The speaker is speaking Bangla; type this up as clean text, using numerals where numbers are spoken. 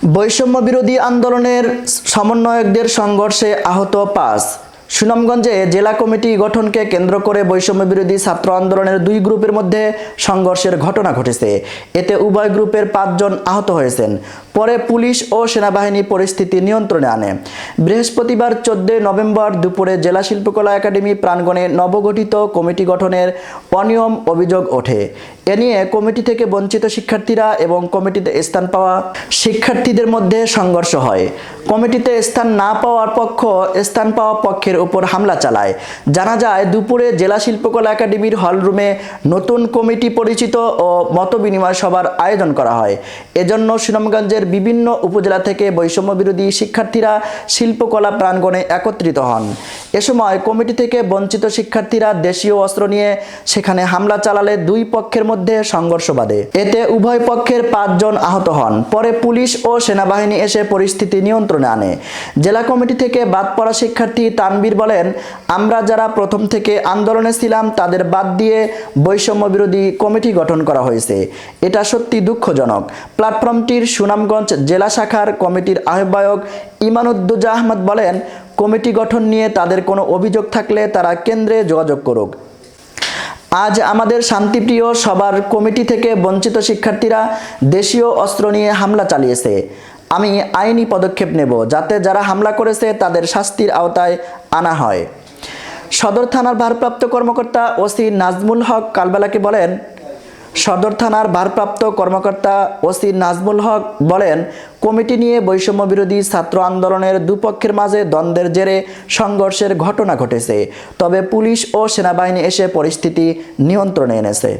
বৈষম্য বিরোধী আন্দোলনের সমন্বয়কদের সংঘর্ষে আহত ৫। সুনামগঞ্জে জেলা কমিটি গঠনকে কেন্দ্র করে বৈষম্য বিরোধী ছাত্র আন্দোলনের দুই গ্রুপের মধ্যে সংঘর্ষের ঘটনা ঘটেছে। এতে উভয় গ্রুপের ৫ জন আহত হয়েছেন। পরে পুলিশ ও সেনাবাহিনী পরিস্থিতি নিয়ন্ত্রণে আনে। বৃহস্পতিবার ১৪ নভেম্বর দুপুরে জেলা শিল্পকলা একাডেমি প্রাঙ্গণে নবগঠিত কমিটি গঠনের অনিয়ম অভিযোগ ওঠে। এ নিয়ে কমিটি থেকে বঞ্চিত শিক্ষার্থীরা এবং কমিটিতে স্থান পাওয়া শিক্ষার্থীদের মধ্যে সংঘর্ষ হয়। কমিটিতে স্থান না পাওয়ার পক্ষ স্থান পাওয়া পক্ষের উপর হামলা চালায়। জানা যায়, দুপুরে জেলা শিল্পকলা একাডেমির হলরুমে নতুন কমিটি পরিচিত ও মতবিনিময় সভার আয়োজন করা হয়। এজন্য সুনামগঞ্জের বিভিন্ন উপজেলা থেকে বৈষম্য বিরোধী শিক্ষার্থীরা শিল্পকলা প্রাঙ্গণে একত্রিত হন। এ সময় কমিটি থেকে বঞ্চিত শিক্ষার্থীরা দেশীয় অস্ত্র নিয়ে সেখানে হামলা চালালে দুই পক্ষের মধ্যে সংঘর্ষ বাধে। এতে উভয় পক্ষের ৫ জন আহত হন। পরে পুলিশ ও সেনাবাহিনী এসে পরিস্থিতি নিয়ন্ত্রণে আনে। জেলা কমিটি থেকে বাদ পড়া শিক্ষার্থী তানবীর বলেন, আমরা যারা প্রথম থেকে আন্দোলনে ছিলাম তাদের বাদ দিয়ে বৈষম্য বিরোধী কমিটি গঠন করা হয়েছে। এটা সত্যি দুঃখজনক। প্ল্যাটফর্মটির সুনামগঞ্জ জেলা শাখার কমিটির আহ্বায়ক ইমানুদ্দোজা আহমদ বলেন, কমিটি গঠন নিয়ে তাদের কোনো অভিযোগ থাকলে তারা কেন্দ্রে যোগাযোগ করুক। আজ আমাদের শান্তিপ্রিয় সবার কমিটি থেকে বঞ্চিত শিক্ষার্থীরা দেশীয় অস্ত্র নিয়ে হামলা চালিয়েছে। আমি আইনি পদক্ষেপ নেব যাতে যারা হামলা করেছে তাদের শাস্তির আওতায় আনা হয়। সদর থানার ভারপ্রাপ্ত কর্মকর্তা ওসি নাজমুল হক কালবেলাকে বলেন, কমিটি নিয়ে বৈষম্য বিরোধী ছাত্র আন্দোলনের দুপক্ষের মাঝে দ্বন্দ্বের জেরে সংঘর্ষের ঘটনা ঘটেছে। তবে পুলিশ ও সেনাবাহিনী এসে পরিস্থিতি নিয়ন্ত্রণে এনেছে।